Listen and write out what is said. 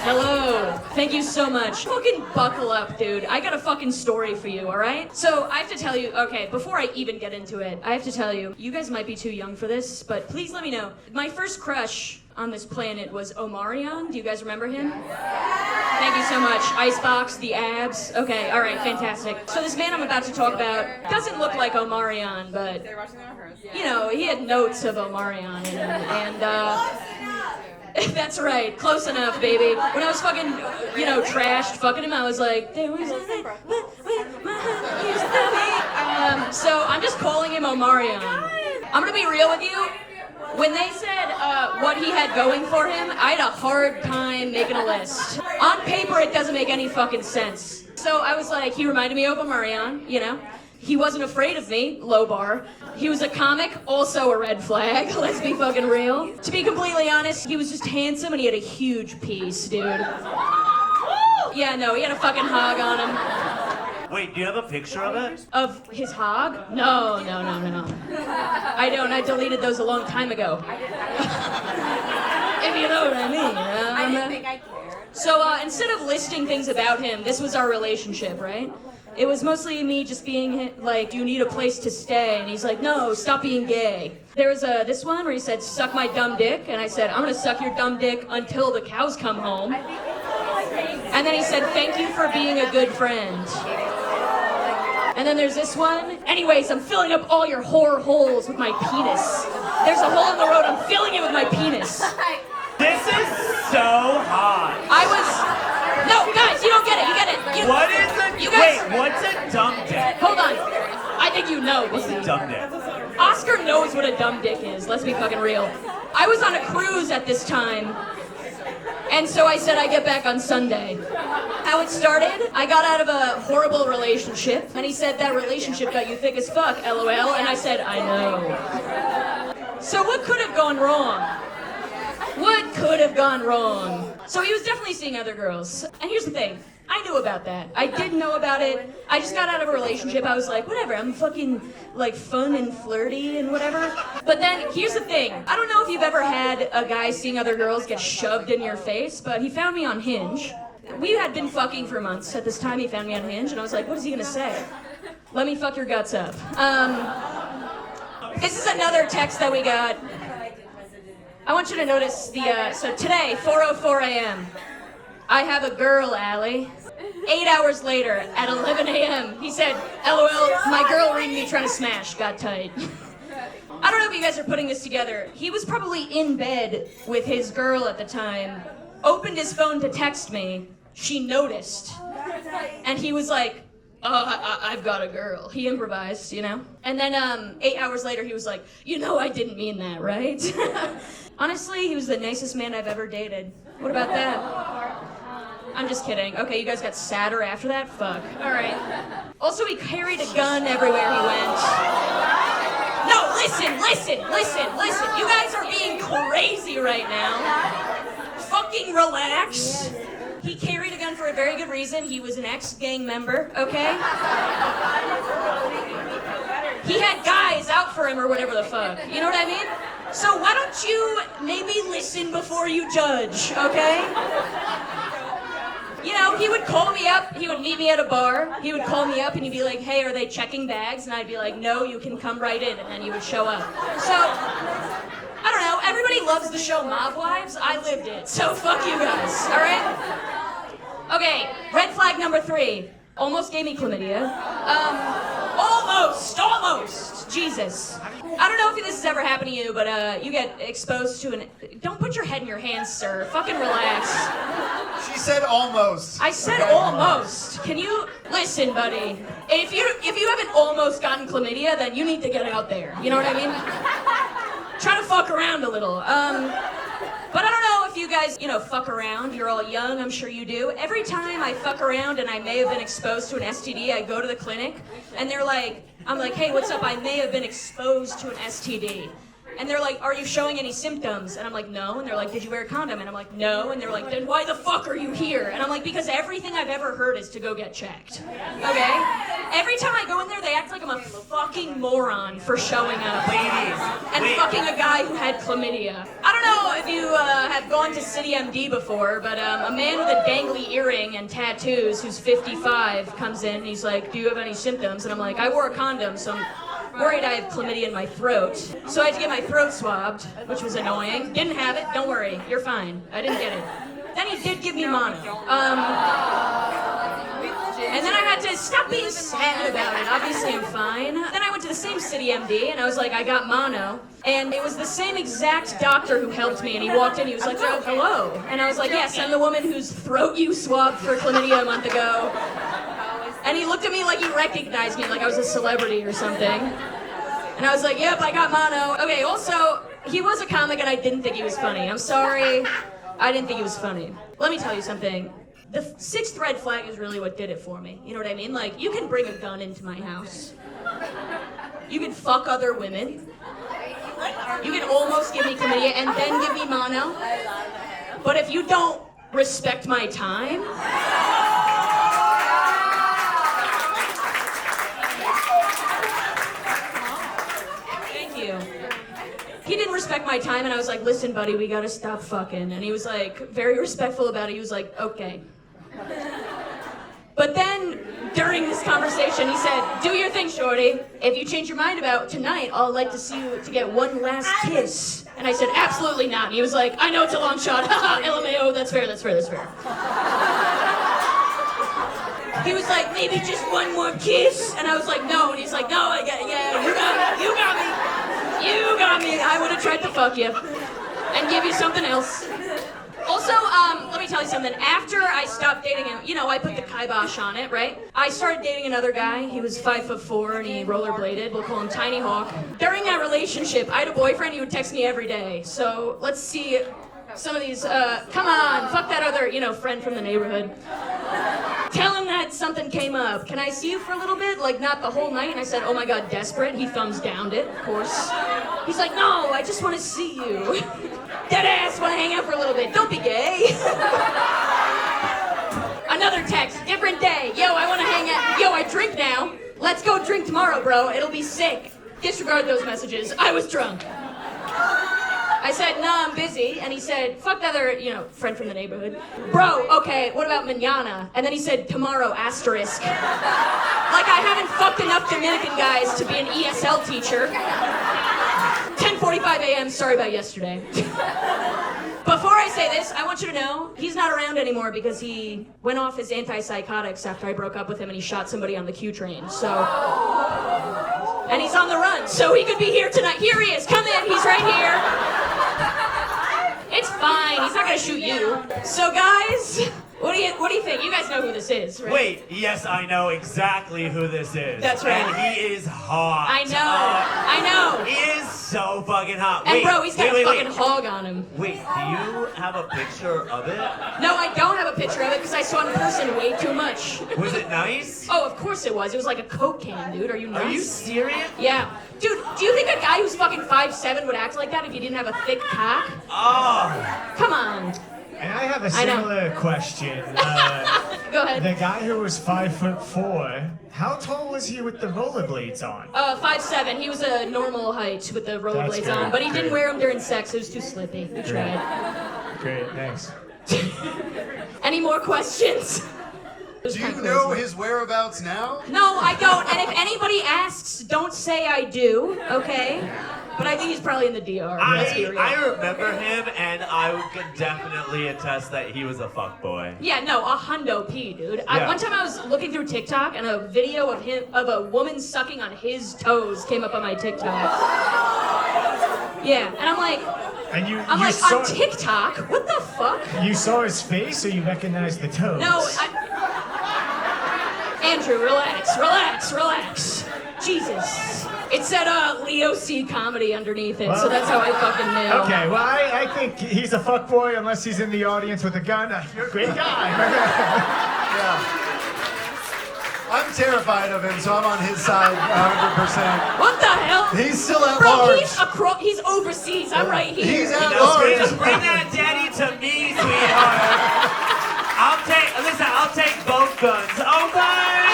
Hello. Thank you so much. Fucking buckle up, dude. I got a fucking story for you, alright? So, I have to tell you, okay, before I even get into it, I have to tell you, you guys might be too young for this, but please let me know. My first crush on this planet was Omarion. Do you guys remember him? Thank you so much. Icebox, the abs. Okay, alright, fantastic. So this man I'm about to talk about doesn't look like Omarion, but, you know, he had notes of Omarion in him, and that's right, close enough, baby. When I was fucking, you know, trashed fucking him, I was like, there was a thing with my heart used to be. So I'm just calling him Omarion. I'm gonna be real with you. When they said what he had going for him, I had a hard time making a list. On paper, it doesn't make any fucking sense. So I was like, he reminded me of Omarion, you know? He wasn't afraid of me, low bar. He was a comic, also a red flag, let's be fucking real. To be completely honest, he was just handsome and he had a huge piece, dude. Yeah, no, he had a fucking hog on him. Wait, do you have a picture of it? Of his hog? No. I don't, I deleted those a long time ago. If you know what I mean. I didn't think I cared. So instead of listing things about him, this was our relationship, right? It was mostly me just being like, do you need a place to stay? And he's like, no, stop being gay. There was this one where he said, suck my dumb dick. And I said, I'm gonna suck your dumb dick until the cows come home. And then he said, thank you for being a good friend. And then there's this one. Anyways, I'm filling up all your whore holes with my penis. There's a hole in the road, I'm filling it with my penis. This is so hot. No, guys, you don't get it, you get it. What is a... Wait, what's a dumb dick? Hold on. I think you know. What's a dumb dick? Oscar knows what a dumb dick is, let's be fucking real. I was on a cruise at this time, and so I said I'd get back on Sunday. How it started, I got out of a horrible relationship, and he said that relationship got you thick as fuck, LOL, and I said, I know. So what could have gone wrong? What could have gone wrong? So he was definitely seeing other girls. And here's the thing, I knew about that. I did know about it. I just got out of a relationship. I was like, whatever, I'm fucking like fun and flirty and whatever. But then here's the thing. I don't know if you've ever had a guy seeing other girls get shoved in your face, but he found me on Hinge. We had been fucking for months. At this time, he found me on Hinge, and I was like, what is he gonna say? Let me fuck your guts up. This is another text that we got. I want you to notice so today, 4:04 a.m., I have a girl, Allie. 8 hours later, at 11 a.m., he said, LOL, my girl reading me trying to smash, got tight. I don't know if you guys are putting this together. He was probably in bed with his girl at the time, opened his phone to text me, she noticed, and he was like, I've got a girl. He improvised, you know? And then 8 hours later, he was like, you know I didn't mean that, right? Honestly, he was the nicest man I've ever dated. What about that? I'm just kidding. Okay, you guys got sadder after that? Fuck. All right. Also, he carried a gun everywhere he went. No, listen. You guys are being crazy right now. Fucking relax. He carried a gun for a very good reason. He was an ex-gang member, okay? He had guys out for him or whatever the fuck. You know what I mean? So why don't you maybe listen before you judge, okay? You know, he would call me up, he would meet me at a bar, he would call me up and he'd be like, hey, are they checking bags? And I'd be like, no, you can come right in, and then he would show up. So, I don't know, everybody loves the show Mob Wives, I lived it, so fuck you guys, alright? Okay, red flag number 3, almost gave me chlamydia. Almost, Jesus. I don't know if this has ever happened to you, but you get exposed to don't put your head in your hands, sir, fucking relax. She said almost. I said almost. Can you listen, buddy? If you haven't almost gotten chlamydia, then you need to get out there. You know what I mean? Try to fuck around a little. But I don't know if you guys, fuck around. You're all young, I'm sure you do. Every time I fuck around and I may have been exposed to an STD, I go to the clinic and I'm like, hey, what's up? I may have been exposed to an STD. And they're like, are you showing any symptoms? And I'm like, no. And they're like, did you wear a condom? And I'm like, no. And they're like, then why the fuck are you here? And I'm like, because everything I've ever heard is to go get checked. Okay? Every time I go in there, they act like I'm a fucking moron for showing up. Ladies, And wait. fucking a guy who had chlamydia. I don't know if you have gone to City MD before, but a man with a dangly earring and tattoos who's 55 comes in and he's like, do you have any symptoms? And I'm like, I wore a condom, so I'm worried I have chlamydia in my throat. So I had to get my throat swabbed, which was annoying. Didn't have it, don't worry, you're fine. I didn't get it. Then he did give me mono. And then I had to stop being sad about it. Obviously, I'm fine. Then I went to the same City MD, and I was like, I got mono. And it was the same exact doctor who helped me, and he walked in, he was like, oh, hello. And I was like, yes, I'm the woman whose throat you swabbed for chlamydia a month ago. And he looked at me like he recognized me, like I was a celebrity or something. And I was like, yep, I got mono. Okay, also, he was a comic, and I didn't think he was funny. I'm sorry, I didn't think he was funny. Let me tell you something. The sixth red flag is really what did it for me. You know what I mean? Like, you can bring a gun into my house. You can fuck other women. You can almost give me chlamydia and then give me mono. But if you don't respect my time... Thank you. He didn't respect my time, and I was like, listen, buddy, we gotta stop fucking. And he was like, very respectful about it. He was like, okay. But then, during this conversation, he said, do your thing, shorty. If you change your mind about tonight, I'll like to see you to get one last kiss. And I said, absolutely not. And he was like, I know it's a long shot. Haha, LMAO, that's fair, that's fair, that's fair. He was like, maybe just one more kiss? And I was like, no. And he's like, no, I got it. Yeah, you got me. You got me. You got me. I would have tried to fuck you and give you something else. Also, let me tell you something. After I stopped dating him, you know, I put the kibosh on it, right? I started dating another guy. He was 5'4" and he rollerbladed. We'll call him Tiny Hawk. During that relationship, I had a boyfriend. He would text me every day. So let's see some of these. Come on, fuck that other, you know, friend from the neighborhood. Tell him that something came up. Can I see you for a little bit? Like, not the whole night? And I said, oh my God, desperate. He thumbs downed it, of course. He's like, no, I just want to see you. Dead ass, want to hang out for a little bit. Don't be gay. Another text, different day. Yo, I want to hang out. Yo, I drink now. Let's go drink tomorrow, bro. It'll be sick. Disregard those messages. I was drunk. I said, nah, I'm busy. And he said, fuck the other, you know, friend from the neighborhood. Bro, okay, what about mañana? And then he said, tomorrow, asterisk. Like I haven't fucked enough Dominican guys to be an ESL teacher. 10:45 a.m., sorry about yesterday. Before I say this, I want you to know, he's not around anymore because he went off his antipsychotics after I broke up with him and he shot somebody on the Q train, so... And he's on the run, so he could be here tonight. Here he is, come in, he's right here. It's fine, he's not gonna shoot you. So guys, what do you think? You guys know who this is, right? Wait, yes, I know exactly who this is. That's right. And he is hot. I know. He is so fucking hot. And wait, bro, he's got wait, a wait, fucking hog on him. Wait, do you have a picture of it? No, I don't have a picture of it because I saw it in person way too much. Was it nice? Oh, of course it was. It was like a Coke can, dude. Are you nuts? Are you serious? Yeah. Dude, do you think a guy who's fucking 5'7" would act like that if he didn't have a thick cock? Oh. Come on. And I have a I know. similar question. Go ahead. The guy who was 5'4", how tall was he with the rollerblades on? 5'7". He was a normal height with the rollerblades great. on, but he didn't wear them during sex. It was too slippy. We tried. Great, thanks. Any more questions? Do you know his whereabouts now? No, I don't. And if anybody asks, don't say I do, okay? But I think he's probably in the DR. Let's be real. I remember him, and I could definitely attest that he was a fuckboy. Yeah, no, a hundo P, dude. Yeah. One time I was looking through TikTok, and a video of a woman sucking on his toes came up on my TikTok. Yeah, and I'm like, And on TikTok? What the fuck? You saw his face, or you recognized the toes? No, Andrew, relax. Jesus. It said Leo C comedy underneath it, so that's how I fucking knew. Okay, well, I think he's a fuckboy unless he's in the audience with a gun. You're a great guy. I'm terrified of him, so I'm on his side 100%. What the hell? He's still at Bro, large. he's overseas. I'm right here. He's at No, large. just bring that daddy to me, sweetheart. I'll take both guns. Okay.